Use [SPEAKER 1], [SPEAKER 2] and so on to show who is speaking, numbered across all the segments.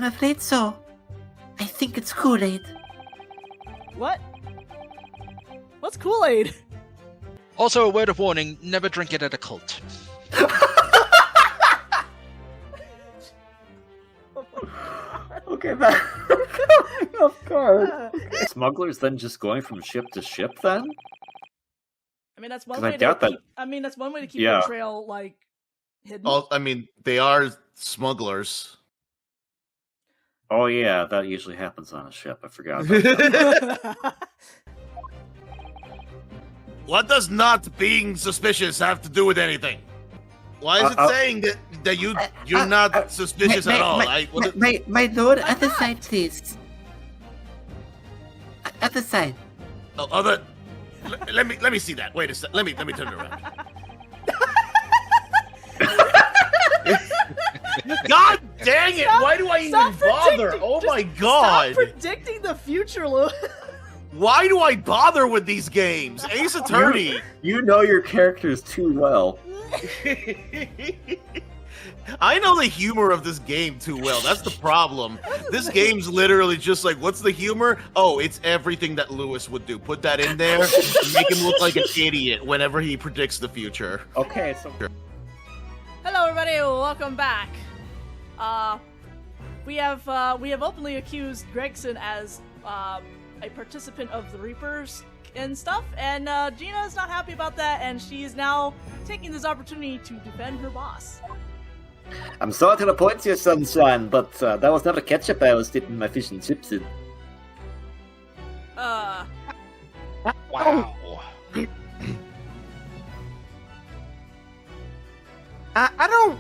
[SPEAKER 1] afraid so. I think it's Kool-Aid.
[SPEAKER 2] What? What's Kool-Aid?
[SPEAKER 3] Also, a word of warning, never drink it at a cult.
[SPEAKER 4] Okay, that... of course. Okay. Smugglers then just going from ship to ship then?
[SPEAKER 2] I mean, that's one
[SPEAKER 4] 'Cause
[SPEAKER 2] way
[SPEAKER 4] I
[SPEAKER 2] to
[SPEAKER 4] doubt
[SPEAKER 2] keep.
[SPEAKER 4] that-
[SPEAKER 2] I mean, that's one way to keep
[SPEAKER 4] Yeah.
[SPEAKER 2] the trail like hidden.
[SPEAKER 5] Oh, I mean, they are smugglers.
[SPEAKER 4] Oh yeah, that usually happens on a ship. I forgot about that.
[SPEAKER 5] What does not being suspicious have to do with anything? Why is it saying that you're not suspicious at all?
[SPEAKER 1] My lord, at the side, please. At the side.
[SPEAKER 5] Let me see that. Wait a sec. Let me turn it around. God dang it! Why do I even bother? Oh my god!
[SPEAKER 2] Stop predicting the future, Lou.
[SPEAKER 5] Why do I bother with these games? Ace Attorney.
[SPEAKER 4] You know your characters too well.
[SPEAKER 5] I know the humor of this game too well. That's the problem. This game's literally just like, what's the humor? Oh, it's everything that Lewis would do. Put that in there and make him look like an idiot whenever he predicts the future.
[SPEAKER 4] Okay, so
[SPEAKER 2] Hello, everybody. Welcome back. We have openly accused Gregson as a participant of the Reapers and stuff, and Gina is not happy about that, and she is now taking this opportunity to defend her boss.
[SPEAKER 4] I'm sorry to the point here, sunshine, but that was not a ketchup I was dipping my fish and chips in.
[SPEAKER 3] Wow.
[SPEAKER 5] I don't...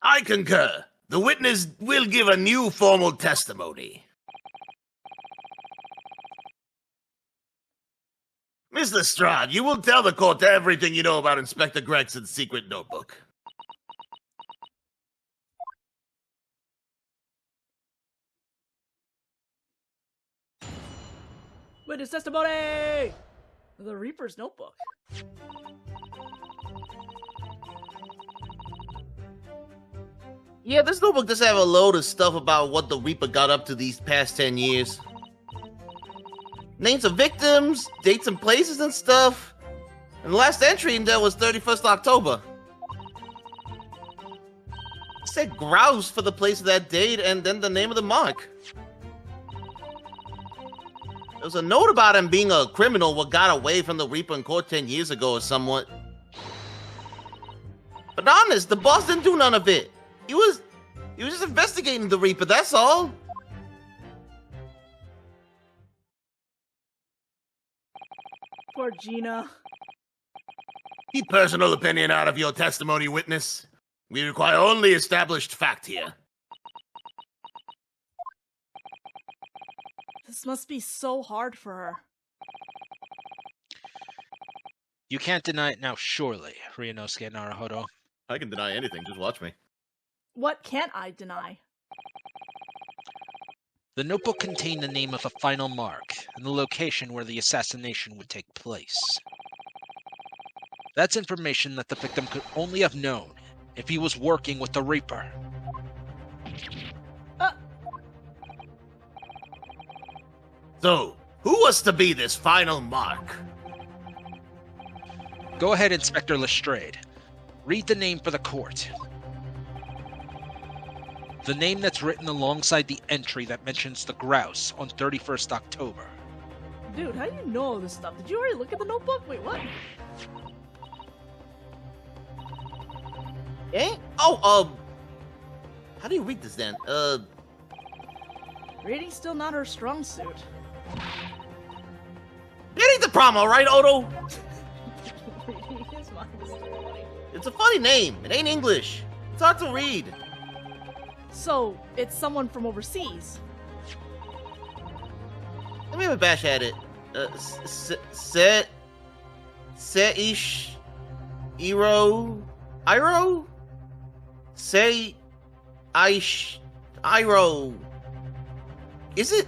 [SPEAKER 5] I concur. The witness will give a new formal testimony. Miss Lestrade, you will tell the court everything you know about Inspector Gregson's secret notebook.
[SPEAKER 2] Witness testimony! The Reaper's notebook.
[SPEAKER 5] Yeah, this notebook does have a load of stuff about what the Reaper got up to these past 10 years. Names of victims, dates and places and stuff. And the last entry in there was 31st October. It said grouse for the place of that date and then the name of the mark. There was a note about him being a criminal what got away from the Reaper in court 10 years ago or somewhat. But honest, the boss didn't do none of it. He was just investigating the Reaper, that's all.
[SPEAKER 2] Poor Gina.
[SPEAKER 5] Keep personal opinion out of your testimony, witness. We require only established fact here.
[SPEAKER 2] This must be so hard for her.
[SPEAKER 3] You can't deny it now, surely, Ryunosuke Naruhodo.
[SPEAKER 5] I can deny anything, just watch me.
[SPEAKER 2] What can't I deny?
[SPEAKER 3] The notebook contained the name of a final mark and the location where the assassination would take place. That's information that the victim could only have known if he was working with the Reaper.
[SPEAKER 5] So, who was to be this final mark?
[SPEAKER 3] Go ahead, Inspector Lestrade. Read the name for the court. The name that's written alongside the entry that mentions the grouse on 31st October.
[SPEAKER 2] Dude, how do you know all this stuff? Did you already look at the notebook? Wait, what?
[SPEAKER 5] Eh? Oh, how do you read this then?
[SPEAKER 2] Reading's still not her strong suit.
[SPEAKER 5] That ain't the problem, alright, Odo?
[SPEAKER 2] Reading is mine.
[SPEAKER 5] It's a funny name. It ain't English. It's hard to read.
[SPEAKER 2] So, it's someone from overseas.
[SPEAKER 5] Let me have a bash at it. Seish... Iro? Say... Aish... Iro... Is it?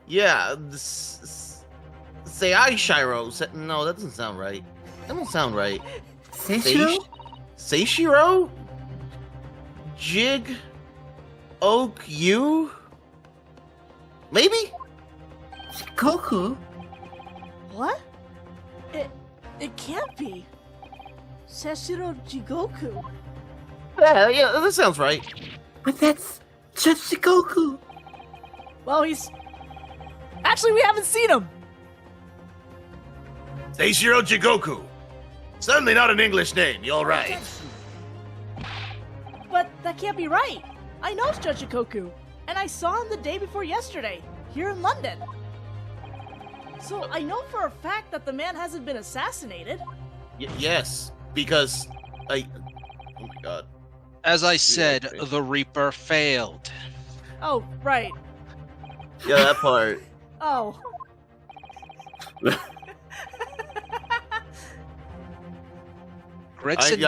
[SPEAKER 5] Yeah, say Aishiro. No, that doesn't sound right. don't sound right.
[SPEAKER 1] Seishiro?
[SPEAKER 5] Seishiro? Jig? Oak? You? Maybe?
[SPEAKER 1] Goku?
[SPEAKER 2] What? It can't be. Seshiro Jigoku.
[SPEAKER 5] Yeah, that sounds right.
[SPEAKER 1] But that's just Goku.
[SPEAKER 2] Well, actually, we haven't seen him.
[SPEAKER 5] Seishiro Jigoku. Certainly not an English name, you're right.
[SPEAKER 2] But that can't be right. I know Judge Jigoku, and I saw him the day before yesterday, here in London. So I know for a fact that the man hasn't been assassinated.
[SPEAKER 5] Yes, because oh my god.
[SPEAKER 3] As I said, the Reaper failed.
[SPEAKER 2] Oh, right.
[SPEAKER 5] Yeah, that part.
[SPEAKER 2] Oh.
[SPEAKER 3] Gregson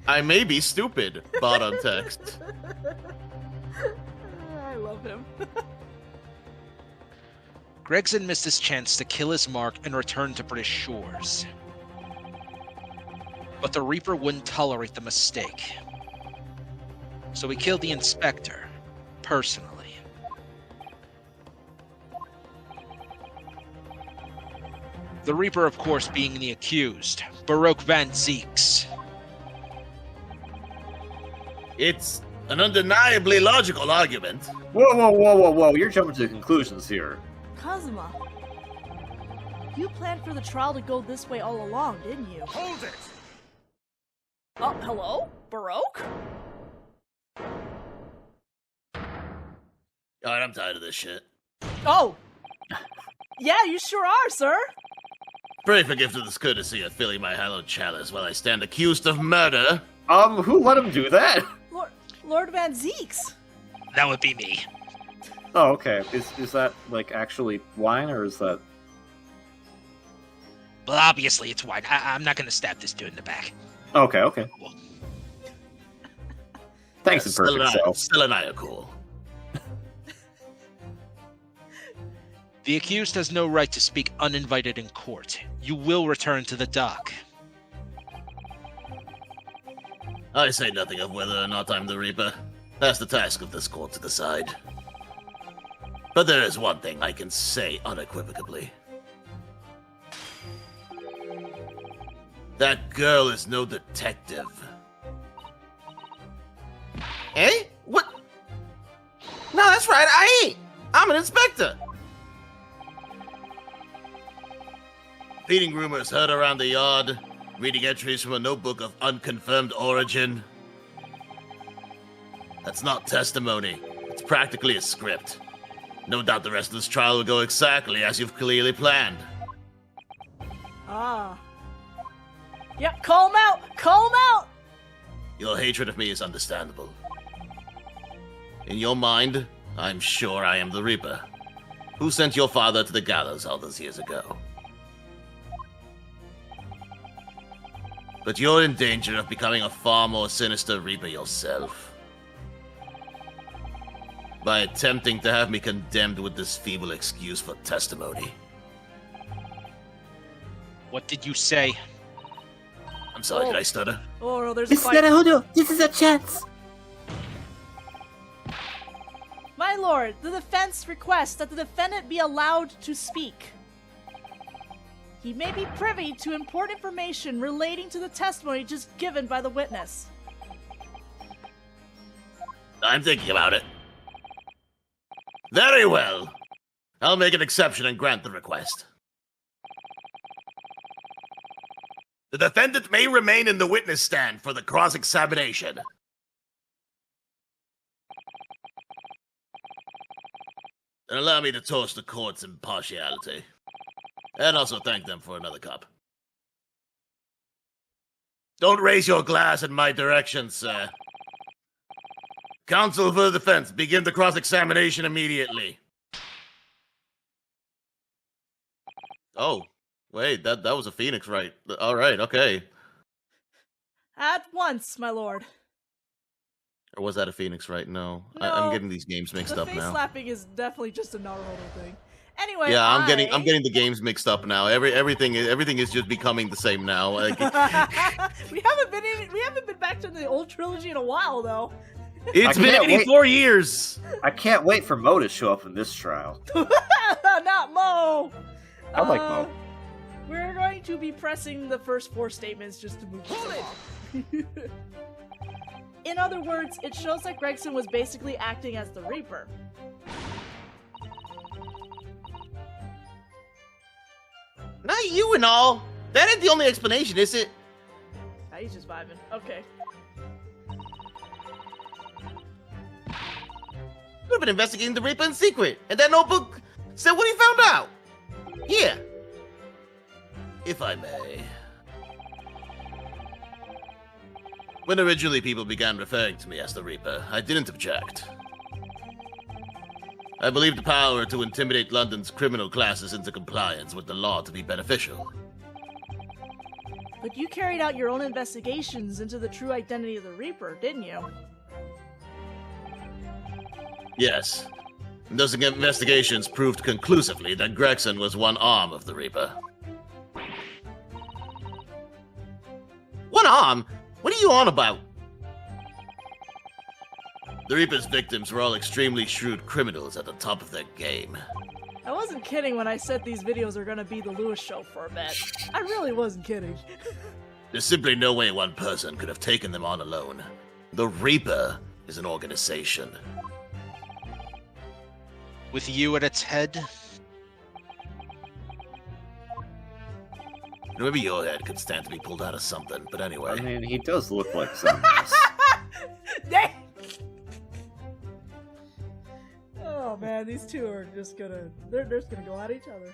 [SPEAKER 5] I may be stupid, bot on text.
[SPEAKER 2] I love him.
[SPEAKER 3] Gregson missed his chance to kill his mark and return to British shores. But the Reaper wouldn't tolerate the mistake. So he killed the inspector, personally. The Reaper, of course, being the accused, Baroque Van Zeeks.
[SPEAKER 5] It's an undeniably logical argument.
[SPEAKER 4] Whoa. You're jumping to conclusions here.
[SPEAKER 2] Kazuma, you planned for the trial to go this way all along, didn't you?
[SPEAKER 5] Hold it!
[SPEAKER 2] Oh, hello? Baroque?
[SPEAKER 5] Alright, I'm tired of this shit.
[SPEAKER 2] Oh! Yeah, you sure are, sir!
[SPEAKER 5] Pray forgive to this courtesy of filling my hallowed chalice while I stand accused of murder.
[SPEAKER 4] Who let him do that?
[SPEAKER 2] Lord Van Zeeks!
[SPEAKER 3] That would be me.
[SPEAKER 4] Oh, okay. Is that, like, actually wine, or is that...
[SPEAKER 3] Well, obviously it's wine. I'm not going to stab this dude in the back.
[SPEAKER 4] Okay. Thanks, Imperfect Self.
[SPEAKER 5] Still and I are cool.
[SPEAKER 3] The accused has no right to speak uninvited in court. You will return to the dock.
[SPEAKER 5] I say nothing of whether or not I'm the Reaper. That's the task of this court to decide. But there is one thing I can say unequivocally. That girl is no detective. Eh? What? No, that's right, I ain't. I'm an inspector. Feeding rumors heard around the yard, reading entries from a notebook of unconfirmed origin. That's not testimony. It's practically a script. No doubt the rest of this trial will go exactly as you've clearly planned.
[SPEAKER 2] Ah. Yeah, call him out! Call him out!
[SPEAKER 5] Your hatred of me is understandable. In your mind, I'm sure I am the Reaper. Who sent your father to the gallows all those years ago? But you're in danger of becoming a far more sinister Reaper yourself. By attempting to have me condemned with this feeble excuse for testimony.
[SPEAKER 3] What did you say?
[SPEAKER 5] I'm sorry, did I stutter?
[SPEAKER 2] Oh, there's a
[SPEAKER 1] Mr.
[SPEAKER 2] fight.
[SPEAKER 1] Naruto, this is a chance.
[SPEAKER 2] My lord, the defense requests that the defendant be allowed to speak. He may be privy to important information relating to the testimony just given by the witness.
[SPEAKER 5] I'm thinking about it. Very well. I'll make an exception and grant the request. The defendant may remain in the witness stand for the cross-examination. And allow me to toast the court's impartiality. And also thank them for another cup. Don't raise your glass in my direction, sir. Counsel for the defense, begin the cross-examination immediately. Oh, wait, that was a phoenix, right? All right, okay.
[SPEAKER 2] At once, my lord.
[SPEAKER 5] Or was that a phoenix, right? No.
[SPEAKER 2] No.
[SPEAKER 5] I'm getting these games mixed
[SPEAKER 2] The
[SPEAKER 5] up
[SPEAKER 2] face
[SPEAKER 5] now.
[SPEAKER 2] slapping is definitely just a Naruto thing. Anyway,
[SPEAKER 5] Yeah, I'm getting the games mixed up now. Everything is just becoming the same now. Like,
[SPEAKER 2] we haven't been back to the old trilogy in a while though.
[SPEAKER 5] it's been 84 years.
[SPEAKER 4] I can't wait for Mo to show up in this trial.
[SPEAKER 2] Not Mo.
[SPEAKER 4] I like Mo.
[SPEAKER 2] We're going to be pressing the first 4 statements just to move on. In other words, it shows that Gregson was basically acting as the Reaper.
[SPEAKER 5] Not you and all. That ain't the only explanation, is it?
[SPEAKER 2] Ah, he's just vibing. Okay.
[SPEAKER 5] Could have been investigating the Reaper in secret, and that notebook said what he found out. Yeah. If I may. When originally people began referring to me as the Reaper, I didn't object. I believed the power to intimidate London's criminal classes into compliance with the law to be beneficial.
[SPEAKER 2] But you carried out your own investigations into the true identity of the Reaper, didn't you?
[SPEAKER 5] Yes. Those investigations proved conclusively that Gregson was one arm of the Reaper. One arm? What are you on about? The Reaper's victims were all extremely shrewd criminals at the top of their game.
[SPEAKER 2] I wasn't kidding when I said these videos are gonna be the Lewis show for a bit. I really wasn't kidding.
[SPEAKER 5] There's simply no way one person could have taken them on alone. The Reaper is an organization.
[SPEAKER 3] With you at its head?
[SPEAKER 5] Maybe your head could stand to be pulled out of something, but anyway.
[SPEAKER 4] I mean, he does look like something.
[SPEAKER 2] Dang! Oh man, these two are just they're just gonna go at each other.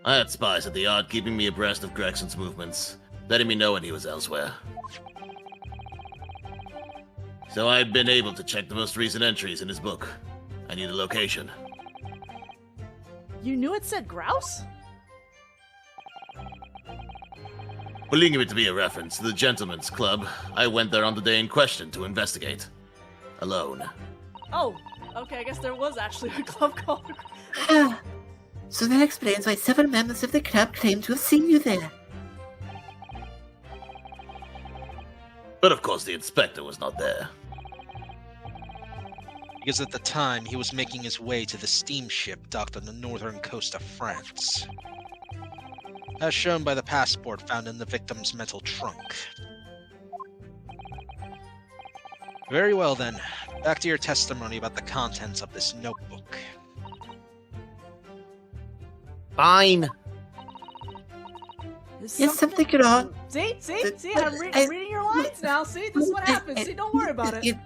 [SPEAKER 5] I had spies at the yard keeping me abreast of Gregson's movements, letting me know when he was elsewhere. So I had been able to check the most recent entries in his book. I knew the location.
[SPEAKER 2] You knew it said grouse?
[SPEAKER 5] Believing it to be a reference to the Gentleman's Club, I went there on the day in question to investigate. Alone.
[SPEAKER 2] Oh, okay, I guess there was actually a club called...
[SPEAKER 1] Ah, so that explains why several members of the club claim to have seen you there.
[SPEAKER 5] But of course the inspector was not there.
[SPEAKER 3] Because at the time, he was making his way to the steamship docked on the northern coast of France. As shown by the passport found in the victim's metal trunk. Very well then, back to your testimony about the contents of this notebook.
[SPEAKER 5] Fine.
[SPEAKER 1] Yes, something wrong.
[SPEAKER 2] See, I'm reading your lines now. See, this is what happens. See, don't worry about it.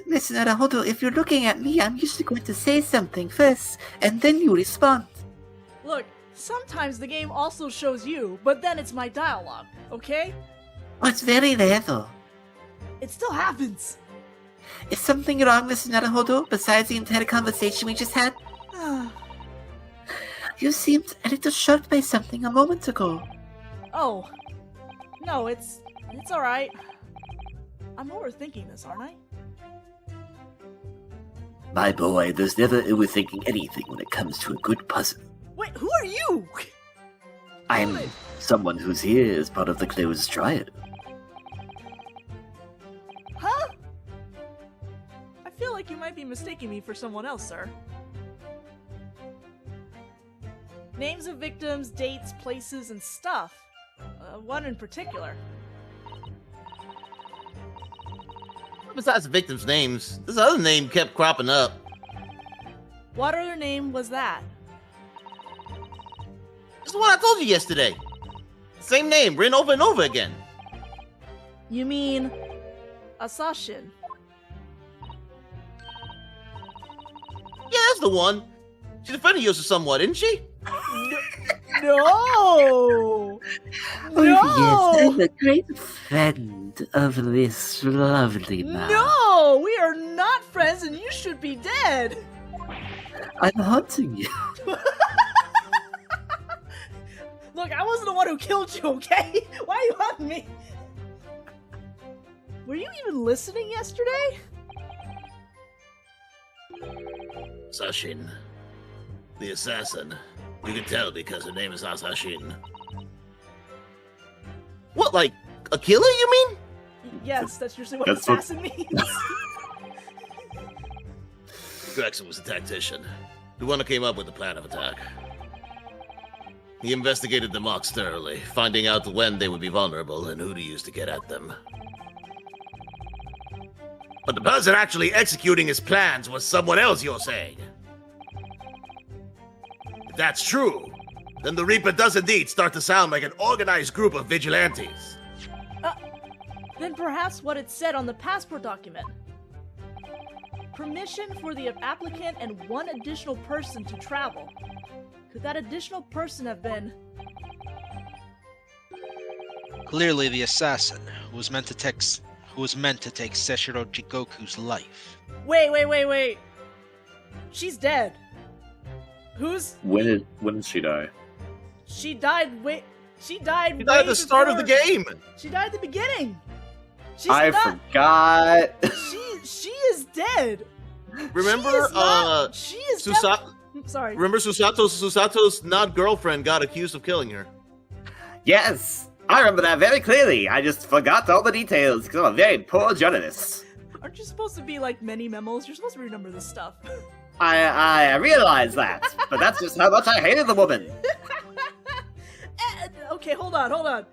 [SPEAKER 1] Listen, Arahodo, if you're looking at me, I'm usually going to say something first, and then you respond.
[SPEAKER 2] Look, sometimes the game also shows you, but then it's my dialogue, okay?
[SPEAKER 1] Oh, it's very rare, though.
[SPEAKER 2] It still happens.
[SPEAKER 1] Is something wrong, Mr. Naruhodo, besides the entire conversation we just had? You seemed a little shocked by something a moment ago.
[SPEAKER 2] Oh. No, it's alright. I'm overthinking this, aren't I?
[SPEAKER 1] My boy, there's never overthinking anything when it comes to a good puzzle.
[SPEAKER 2] Wait, who are you?
[SPEAKER 1] I'm someone who's here as part of the closed triad.
[SPEAKER 2] Huh? I feel like you might be mistaking me for someone else, sir. Names of victims, dates, places, and stuff. One in particular.
[SPEAKER 5] Besides the victims' names, this other name kept cropping up.
[SPEAKER 2] What other name was that?
[SPEAKER 5] This is what I told you yesterday. Same name, written over and over again.
[SPEAKER 2] You mean... Asashin?
[SPEAKER 5] Yeah, that's the one. She's a friend of yours or somewhat, isn't she?
[SPEAKER 2] No!
[SPEAKER 1] Oh, yes, I'm a great friend of this lovely man.
[SPEAKER 2] No! We are not friends and you should be dead!
[SPEAKER 1] I'm haunting you.
[SPEAKER 2] Look, I wasn't the one who killed you, okay? Why are you hunting me? Were you even listening yesterday?
[SPEAKER 5] Sashin. The assassin. You can tell because her name is Asashin. What, like, a killer, you mean?
[SPEAKER 2] Yes, that's usually what
[SPEAKER 4] That's what-
[SPEAKER 2] assassin means.
[SPEAKER 5] Gregson was a tactician, the one who came up with the plan of attack. He investigated the mocks thoroughly, finding out when they would be vulnerable and who to use to get at them. But the person actually executing his plans was someone else, you're saying? If that's true, then the Reaper does indeed start to sound like an organized group of vigilantes.
[SPEAKER 2] Then perhaps what it said on the passport document. Permission for the applicant and one additional person to travel. Could that additional person have been...
[SPEAKER 3] Clearly the assassin, who was meant to take Seshiro Jigoku's life.
[SPEAKER 2] Wait. She's dead. Who's...
[SPEAKER 4] When did she die?
[SPEAKER 2] She died
[SPEAKER 5] He died at the start of the game!
[SPEAKER 2] She died at the beginning!
[SPEAKER 4] Forgot.
[SPEAKER 2] She is dead!
[SPEAKER 5] Remember,
[SPEAKER 2] She is sorry.
[SPEAKER 5] Remember Susato's not girlfriend got accused of killing her.
[SPEAKER 4] Yes, I remember that very clearly. I just forgot all the details because I'm a very poor journalist.
[SPEAKER 2] Aren't you supposed to be like many memos? You're supposed to remember this stuff.
[SPEAKER 4] I realize that, but that's just how much I hated the woman.
[SPEAKER 2] Okay, hold on.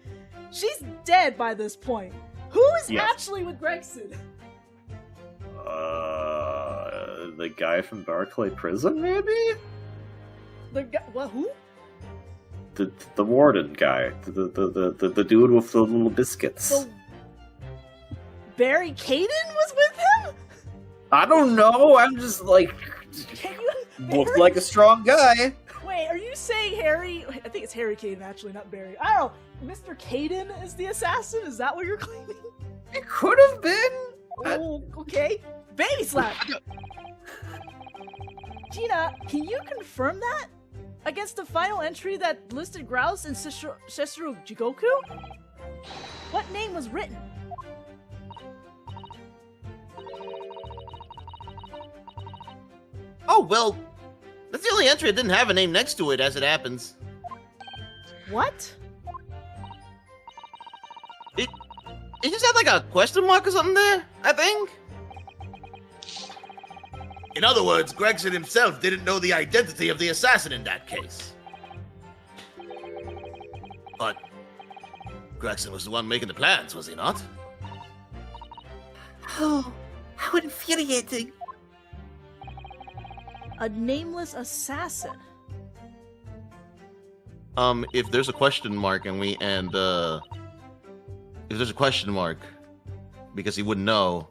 [SPEAKER 2] She's dead by this point. Who is
[SPEAKER 4] Yes.
[SPEAKER 2] actually with Gregson?
[SPEAKER 4] The guy from Barclay Prison, maybe?
[SPEAKER 2] The guy? What? Who?
[SPEAKER 4] The warden guy, the dude with the little biscuits.
[SPEAKER 2] So Barry Caden was with him?
[SPEAKER 4] I don't know. I'm just like
[SPEAKER 2] Can you?
[SPEAKER 4] looks like a strong guy.
[SPEAKER 2] Wait, are you saying Harry? I think it's Harry Caden actually, not Barry. I don't know. Mr. Caden is the assassin? Is that what you're claiming?
[SPEAKER 4] It could have been.
[SPEAKER 2] Oh, okay. Baby slap. Gina, can you confirm that? Against the final entry that listed Grouse and Sessuru Jigoku? What name was written?
[SPEAKER 5] Oh, well, that's the only entry that didn't have a name next to it, as it happens.
[SPEAKER 2] What?
[SPEAKER 5] It just had like a question mark or something there, I think. In other words, Gregson himself didn't know the identity of the assassin in that case. But Gregson was the one making the plans, was he not?
[SPEAKER 1] Oh, how infuriating.
[SPEAKER 2] A nameless assassin.
[SPEAKER 5] If there's a question mark if there's a question mark because he wouldn't know,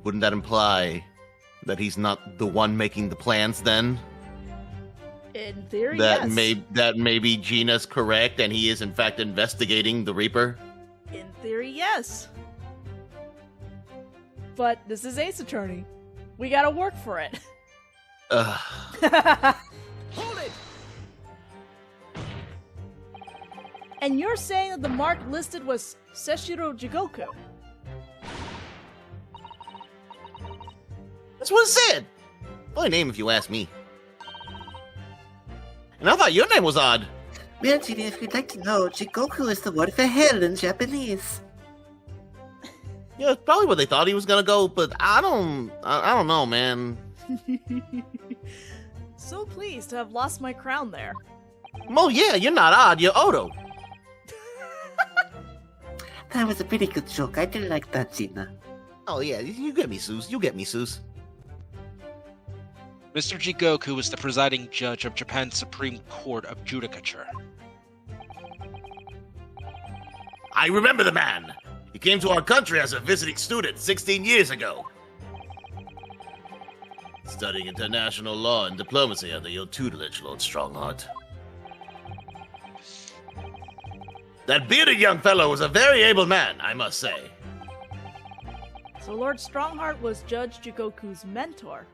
[SPEAKER 5] wouldn't that imply that he's not the one making the plans then?
[SPEAKER 2] In theory,
[SPEAKER 5] That
[SPEAKER 2] yes.
[SPEAKER 5] that maybe Gina's correct and he is in fact investigating the Reaper?
[SPEAKER 2] In theory, yes. But this is Ace Attorney. We gotta work for it. Hold it! And you're saying that the mark listed was Seshiro Jigoku?
[SPEAKER 5] That's what it said! Funny name if you ask me. And I thought your name was odd.
[SPEAKER 1] Well, Gina, if you'd like to know, Jigoku is the word for hell in Japanese.
[SPEAKER 5] Yeah, it's probably what they thought he was gonna go, but I don't know, man.
[SPEAKER 2] So pleased to have lost my crown there.
[SPEAKER 5] Oh yeah, you're not odd, you're Odo.
[SPEAKER 1] That was a pretty good joke. I did like that, Gina.
[SPEAKER 5] Oh yeah, you get me, Seuss. You get me, Seuss.
[SPEAKER 3] Mr. Jigoku was the presiding judge of Japan's Supreme Court of Judicature.
[SPEAKER 5] I remember the man. He came to our country as a visiting student 16 years ago. Studying international law and diplomacy under your tutelage, Lord Strongheart. That bearded young fellow was a very able man, I must say.
[SPEAKER 2] So Lord Strongheart was Judge Jigoku's mentor.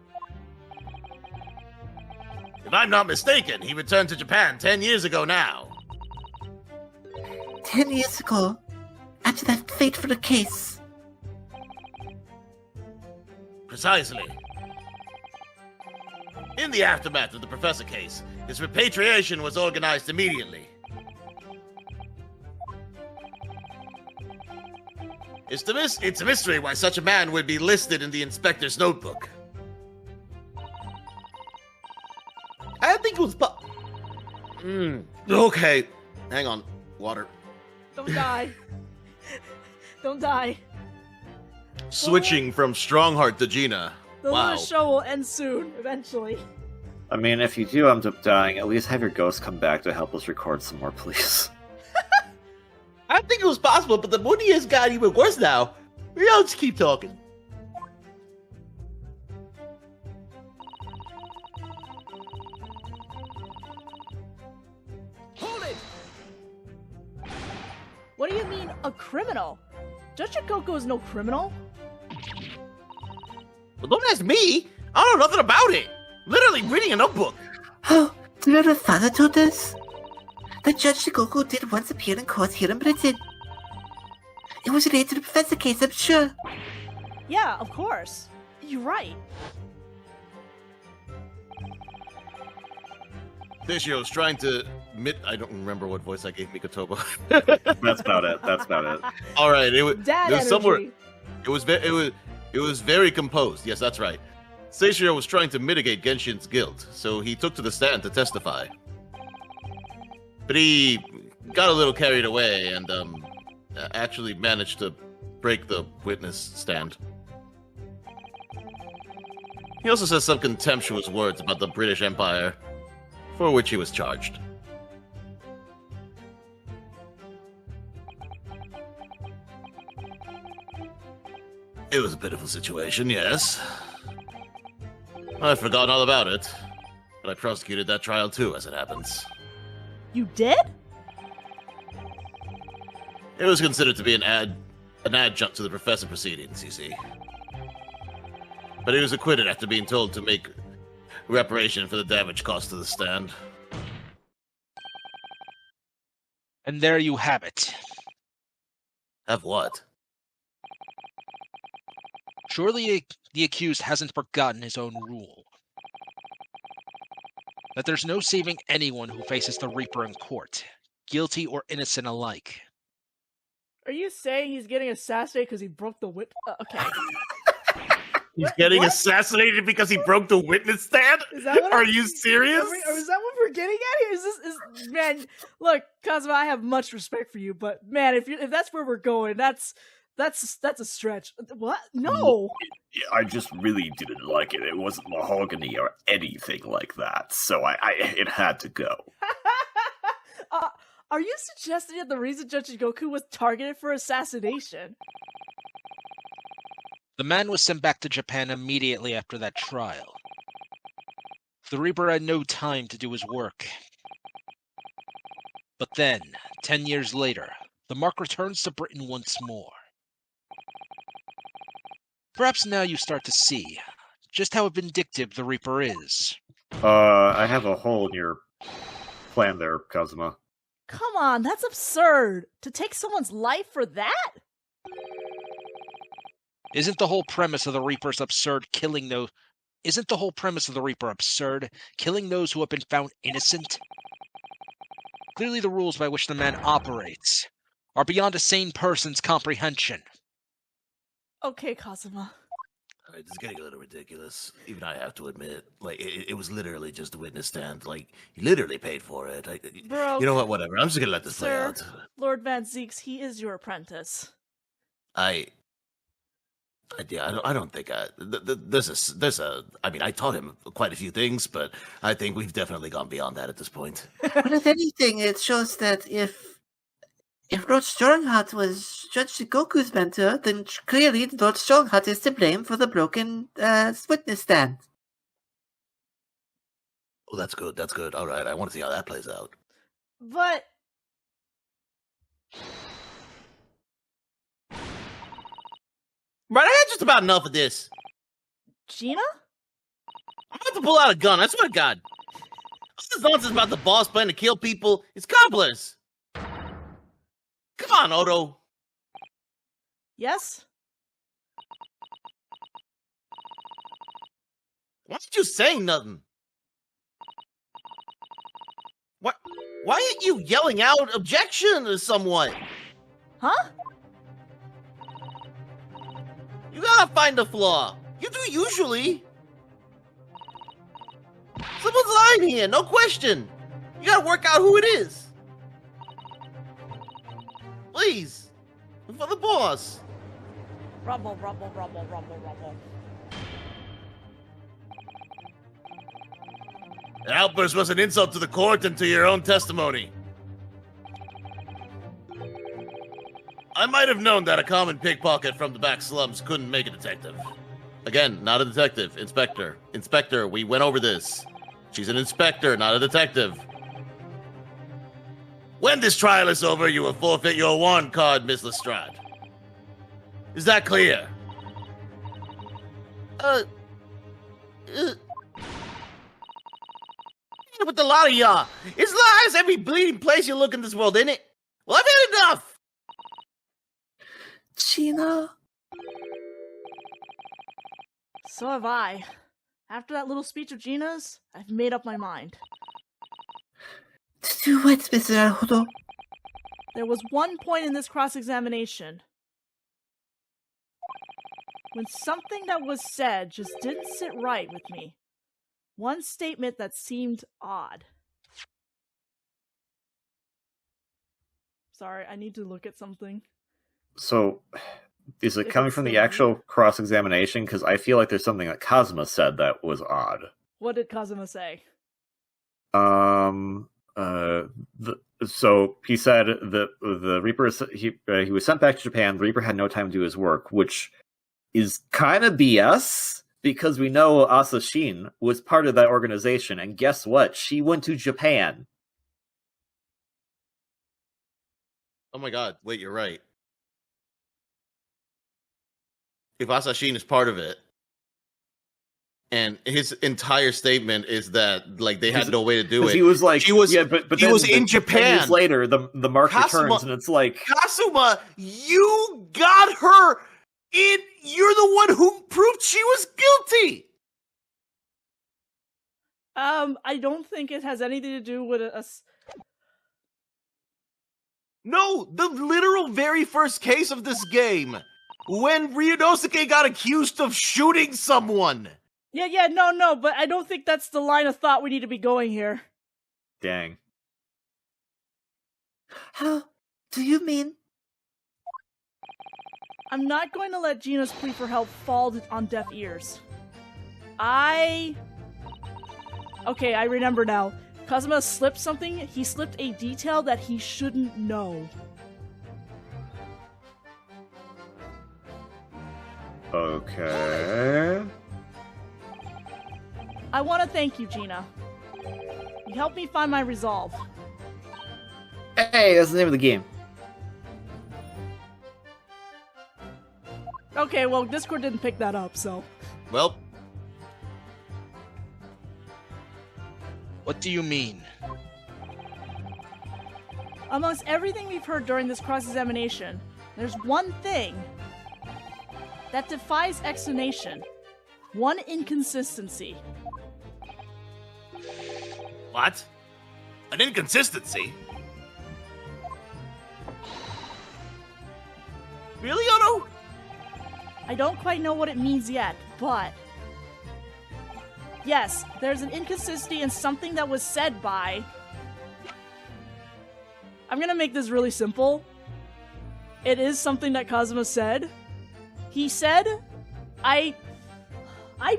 [SPEAKER 5] If I'm not mistaken, he returned to Japan 10 years ago now.
[SPEAKER 1] 10 years ago, after that fateful case.
[SPEAKER 5] Precisely. In the aftermath of the Professor case, his repatriation was organized immediately. It's a mystery why such a man would be listed in the inspector's notebook. I think it was okay. Hang on. Water.
[SPEAKER 2] Don't die. Don't die.
[SPEAKER 5] Switching from Strongheart to Gina.
[SPEAKER 2] The
[SPEAKER 5] Wow.
[SPEAKER 2] little show will end soon, eventually.
[SPEAKER 4] I mean, if you do end up dying, at least have your ghost come back to help us record some more, please.
[SPEAKER 5] I think it was possible, but the moody has got even worse now. We all just keep talking.
[SPEAKER 2] Hold it! What do you mean, a criminal? Judge Goku is no criminal.
[SPEAKER 5] Well, don't ask me. I don't know nothing about it. Literally reading a notebook.
[SPEAKER 1] Oh, do you know father told us? That Judge Shikoku did once appear in court here in Britain. It was related to the Professor case, I'm sure.
[SPEAKER 2] Yeah, of course. You're right.
[SPEAKER 5] Tishio was trying to I don't remember what voice I gave Mikotoba.
[SPEAKER 4] That's about it. That's about it.
[SPEAKER 5] All right, it was
[SPEAKER 2] Dad
[SPEAKER 5] somewhere.
[SPEAKER 2] energy.
[SPEAKER 5] It was very composed. Yes, that's right. Seishiro was trying to mitigate Genshin's guilt, so he took to the stand to testify. But he got a little carried away and actually managed to break the witness stand. He also says some contemptuous words about the British Empire, for which he was charged. It was a pitiful situation, yes. I've forgotten all about it, but I prosecuted that trial too, as it happens.
[SPEAKER 2] You did?
[SPEAKER 5] It was considered to be an adjunct to the Professor proceedings, you see. But he was acquitted after being told to make reparation for the damage caused to the stand.
[SPEAKER 3] And there you have it.
[SPEAKER 5] Have what?
[SPEAKER 3] Surely the accused hasn't forgotten his own rule. That there's no saving anyone who faces the Reaper in court, guilty or innocent alike.
[SPEAKER 2] Are you saying he's getting assassinated because he broke the whip? Okay.
[SPEAKER 5] He's getting
[SPEAKER 2] What?
[SPEAKER 5] assassinated because he broke the witness stand?
[SPEAKER 2] Is that what
[SPEAKER 5] Are you serious?
[SPEAKER 2] Is that what we're getting at here? Man? Look, Kazuma, I have much respect for you, but man, if that's where we're going, that's a stretch. What? No.
[SPEAKER 4] Yeah, I just really didn't like it. It wasn't mahogany or anything like that, so it had to go.
[SPEAKER 2] Are you suggesting that the reason Judge Goku was targeted for assassination?
[SPEAKER 3] The man was sent back to Japan immediately after that trial. The Reaper had no time to do his work. But then, 10 years later, the mark returns to Britain once more. Perhaps now you start to see just how vindictive the Reaper is.
[SPEAKER 4] I have a hole in your plan there, Kazuma.
[SPEAKER 2] Come on, that's absurd. To take someone's life for that?
[SPEAKER 3] Isn't the whole premise of the Reaper absurd, killing those who have been found innocent? Clearly the rules by which the man operates are beyond a sane person's comprehension.
[SPEAKER 2] Okay, Kazuma.
[SPEAKER 5] Alright, this is getting a little ridiculous. Even I have to admit, like, it was literally just a witness stand. Like, he literally paid for it.
[SPEAKER 2] Bro,
[SPEAKER 5] you know what? Whatever. I'm just gonna let this play
[SPEAKER 2] sir,
[SPEAKER 5] out.
[SPEAKER 2] Lord Van Zeeks, he is your apprentice.
[SPEAKER 5] I don't think I mean, I taught him quite a few things, but I think we've definitely gone beyond that at this point.
[SPEAKER 1] But if anything, it shows that if Lord Strongheart was Judge Goku's mentor, then clearly Lord Strongheart is to blame for the broken witness stand.
[SPEAKER 5] Oh, that's good. That's good. All right, I want to see how that plays out.
[SPEAKER 2] But
[SPEAKER 5] Right, I had just about enough of this.
[SPEAKER 2] Gina?
[SPEAKER 5] I'm about to pull out a gun. I swear to God. All this nonsense about the boss planning to kill people is cobblers. Come on, Odo.
[SPEAKER 2] Yes?
[SPEAKER 5] Why aren't you saying nothing? Why aren't you yelling out objection to someone?
[SPEAKER 2] Huh?
[SPEAKER 5] You gotta find a flaw. You do usually. Someone's lying here, no question. You gotta work out who it is. Please. For the boss.
[SPEAKER 2] Rumble, rumble, rumble, rumble, rumble.
[SPEAKER 5] An outburst was an insult to the court and to your own testimony. I might have known that a common pickpocket from the back slums couldn't make a detective. Again, not a detective. Inspector. Inspector, we went over this. She's an inspector, not a detective. When this trial is over, you will forfeit your warrant card, Miss Lestrade. Is that clear? With a lot of y'all. It's lies every bleeding place you look in this world, ain't it? Well, I've had enough!
[SPEAKER 1] Gina?
[SPEAKER 2] So have I. After that little speech of Gina's, I've made up my mind.
[SPEAKER 1] To do what, Mr. Naruto?
[SPEAKER 2] There was one point in this cross-examination when something that was said just didn't sit right with me. One statement that seemed odd. Sorry, I need to look at something.
[SPEAKER 4] So, is it
[SPEAKER 2] If
[SPEAKER 4] coming
[SPEAKER 2] it's
[SPEAKER 4] from the
[SPEAKER 2] the-
[SPEAKER 4] actual cross-examination? Because I feel like there's something that Kazuma said that was odd.
[SPEAKER 2] What did Kazuma say?
[SPEAKER 4] So he said that the Reaper, he was sent back to Japan. The Reaper had no time to do his work, which is kind of BS because we know Asashin was part of that organization, and guess what? She went to Japan.
[SPEAKER 5] Oh my god, wait, you're right. If Asashin is part of it, and his entire statement is that like they had no way to do it.
[SPEAKER 4] He was like,
[SPEAKER 5] She was-
[SPEAKER 4] yeah, but
[SPEAKER 5] he
[SPEAKER 4] then
[SPEAKER 5] was in
[SPEAKER 4] 10
[SPEAKER 5] Japan.
[SPEAKER 4] years later, the mark
[SPEAKER 5] Kazuma-
[SPEAKER 4] returns, and it's like,
[SPEAKER 5] Kasuma, you got her in. You're the one who proved she was guilty.
[SPEAKER 2] I don't think it has anything to do with
[SPEAKER 5] No, the literal very first case of this game, when Ryunosuke got accused of shooting someone.
[SPEAKER 2] Yeah, no, but I don't think that's the line of thought we need to be going here.
[SPEAKER 4] dang.
[SPEAKER 1] How do you mean?
[SPEAKER 2] I'm not going to let Gina's plea for help fall on deaf ears. Okay, I remember now. Kazuma slipped something. He slipped a detail that he shouldn't know.
[SPEAKER 4] Okay.
[SPEAKER 2] I want to thank you, Gina. You helped me find my resolve.
[SPEAKER 1] Hey, that's the name of the game.
[SPEAKER 2] Okay, well, Discord didn't pick that up, so...
[SPEAKER 5] Well,
[SPEAKER 3] What do you mean?
[SPEAKER 2] Amongst everything we've heard during this cross-examination, there's one thing that defies explanation. One inconsistency.
[SPEAKER 5] what? An inconsistency? Really, Ono?
[SPEAKER 2] I don't quite know what it means yet, but... Yes, there's an inconsistency in something that was said by... I'm gonna make this really simple. It is something that Kazuma said. He said, I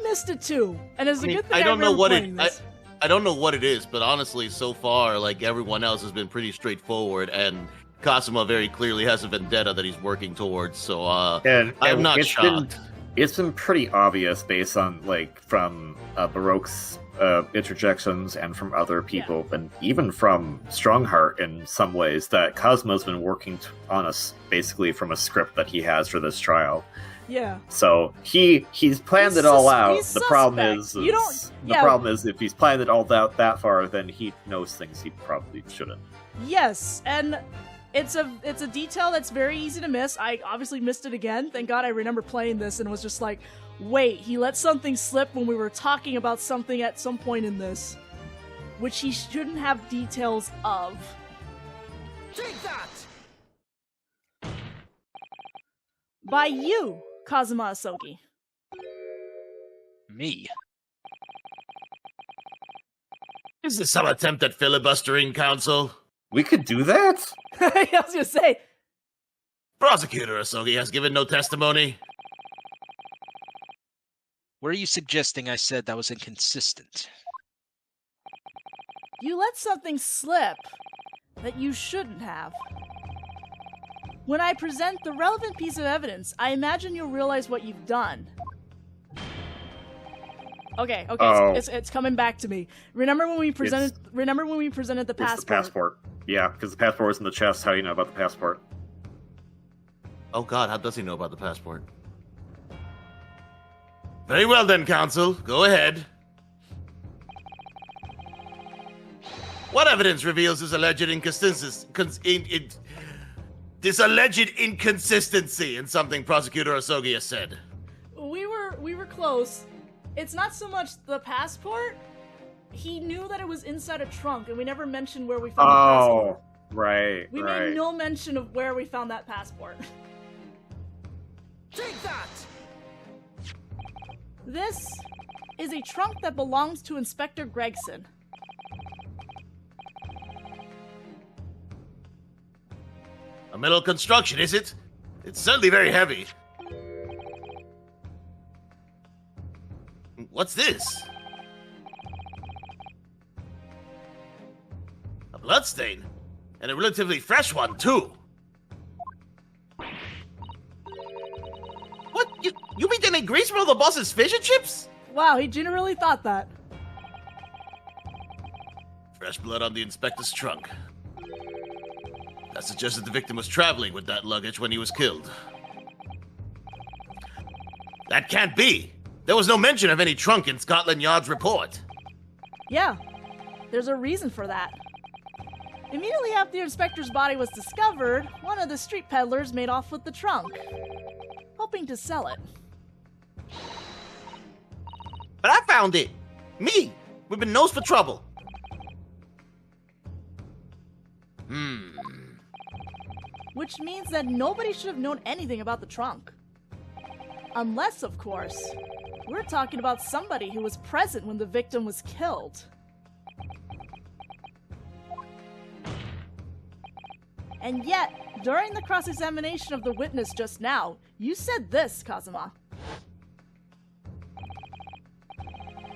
[SPEAKER 2] missed it too. And it's a good thing
[SPEAKER 5] I don't know
[SPEAKER 2] remember
[SPEAKER 5] what
[SPEAKER 2] playing
[SPEAKER 5] it.
[SPEAKER 2] this.
[SPEAKER 5] I don't know what it is, but honestly, so far, like everyone else has been pretty straightforward, and Kazuma very clearly has a vendetta that he's working towards. So,
[SPEAKER 4] And
[SPEAKER 5] I'm not
[SPEAKER 4] it's
[SPEAKER 5] shocked.
[SPEAKER 4] It's been pretty obvious based on, like, from Baroque's interjections and from other people, and even from Strongheart in some ways, that Cosmo's been working on us basically from a script that he has for this trial.
[SPEAKER 2] Yeah.
[SPEAKER 4] So he's planned
[SPEAKER 2] He's
[SPEAKER 4] it all
[SPEAKER 2] sus-
[SPEAKER 4] out.
[SPEAKER 2] he's
[SPEAKER 4] The problem
[SPEAKER 2] suspect.
[SPEAKER 4] is
[SPEAKER 2] You don't-
[SPEAKER 4] the
[SPEAKER 2] yeah.
[SPEAKER 4] problem is if he's planned it all that far, then he knows things he probably shouldn't.
[SPEAKER 2] Yes, and it's a detail that's very easy to miss. I obviously missed it again. Thank God I remember playing this and was just like, wait, he let something slip when we were talking about something at some point in this. which he shouldn't have details of.
[SPEAKER 6] Take that!
[SPEAKER 2] By you, Kazuma Asogi.
[SPEAKER 3] Me?
[SPEAKER 5] Is this some attempt at filibustering, Counsel?
[SPEAKER 4] We could do that?
[SPEAKER 2] I was gonna say,
[SPEAKER 5] Prosecutor Asogi has given no testimony.
[SPEAKER 3] Were you suggesting I said that was inconsistent?
[SPEAKER 2] you let something slip that you shouldn't have. When I present the relevant piece of evidence, I imagine you'll realize what you've done. Okay,
[SPEAKER 4] Oh.
[SPEAKER 2] it's coming back to me. Remember when we presented the passport?
[SPEAKER 4] It's the passport. Yeah, because the passport was in the chest. How do you know about the passport?
[SPEAKER 5] Oh God, how does he know about the passport? Very well then, Counsel. Go ahead. What evidence reveals this alleged inconsistency in something Prosecutor Asogi has said?
[SPEAKER 2] We were close. It's not so much the passport. He knew that it was inside a trunk, and we never mentioned where we found the passport.
[SPEAKER 4] Right.
[SPEAKER 2] We made no mention of where we found that passport.
[SPEAKER 6] Take that!
[SPEAKER 2] This is a trunk that belongs to Inspector Gregson.
[SPEAKER 5] A metal construction, is it? It's certainly very heavy. What's this? A bloodstain. And a relatively fresh one, too. What? You mean any grease from the boss's fish and chips?
[SPEAKER 2] Wow, he generally thought that.
[SPEAKER 5] Fresh blood on the inspector's trunk. That suggests that the victim was traveling with that luggage when he was killed. That can't be! There was no mention of any trunk in Scotland Yard's report.
[SPEAKER 2] Yeah, there's a reason for that. Immediately after the inspector's body was discovered, one of the street peddlers made off with the trunk, hoping to sell it.
[SPEAKER 5] But I found it! Me! We've been nose for trouble.
[SPEAKER 2] Which means that nobody should have known anything about the trunk. Unless, of course, we're talking about somebody who was present when the victim was killed. And yet, during the cross-examination of the witness just now, you said this, Kazuma.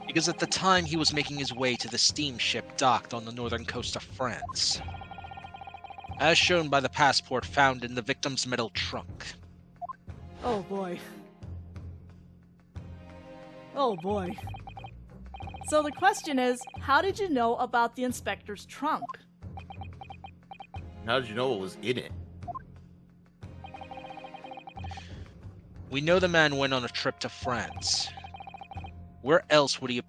[SPEAKER 3] Because at the time he was making his way to the steamship docked on the northern coast of France. As shown by the passport found in the victim's metal trunk.
[SPEAKER 2] Oh boy. Oh boy. So the question is, how did you know about the inspector's trunk?
[SPEAKER 5] How did you know what was in it?
[SPEAKER 3] We know the man went on a trip to France. Where else would he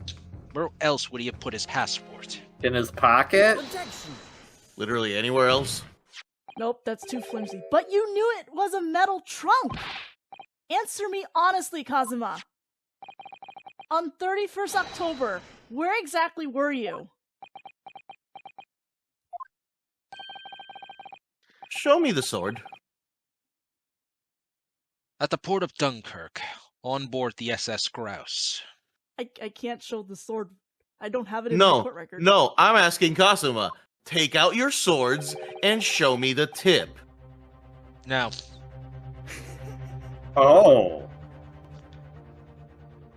[SPEAKER 3] have put his passport?
[SPEAKER 4] In his pocket?
[SPEAKER 6] Protection!
[SPEAKER 5] Literally anywhere else?
[SPEAKER 2] Nope, that's too flimsy. But you knew it was a metal trunk! Answer me honestly, Kazuma. On 31st October, where exactly were you?
[SPEAKER 5] Show me the sword.
[SPEAKER 3] At the port of Dunkirk, on board the SS Grouse.
[SPEAKER 2] I can't show the sword. I don't have it in my court record.
[SPEAKER 5] No, I'm asking Kasuma. Take out your swords and show me the tip.
[SPEAKER 3] Now,
[SPEAKER 4] Oh.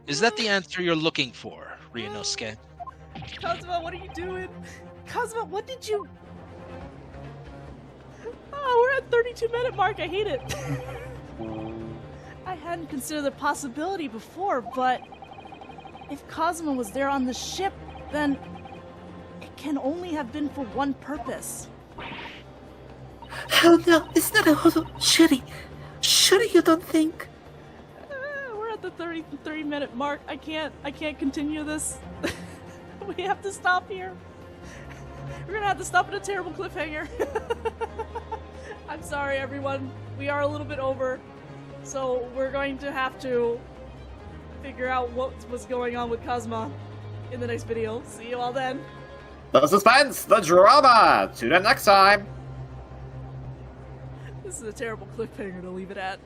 [SPEAKER 3] is that the answer you're looking for, Ryunosuke?
[SPEAKER 2] Kazuma, what are you doing? Kazuma, what did you... Oh, we're at 32-minute mark. I hate it. I hadn't considered the possibility before, but if Kazuma was there on the ship, then it can only have been for one purpose.
[SPEAKER 1] Oh no, it's not a whole shitty. Shitty, you don't think?
[SPEAKER 2] We're at the 30-minute mark. I can't continue this. We have to stop here. We're gonna have to stop at a terrible cliffhanger. I'm sorry, everyone. We are a little bit over. So we're going to have to figure out what was going on with Kazuma in the next video. See you all then.
[SPEAKER 4] The suspense, the drama. Tune in next time.
[SPEAKER 2] This is a terrible cliffhanger to leave it at.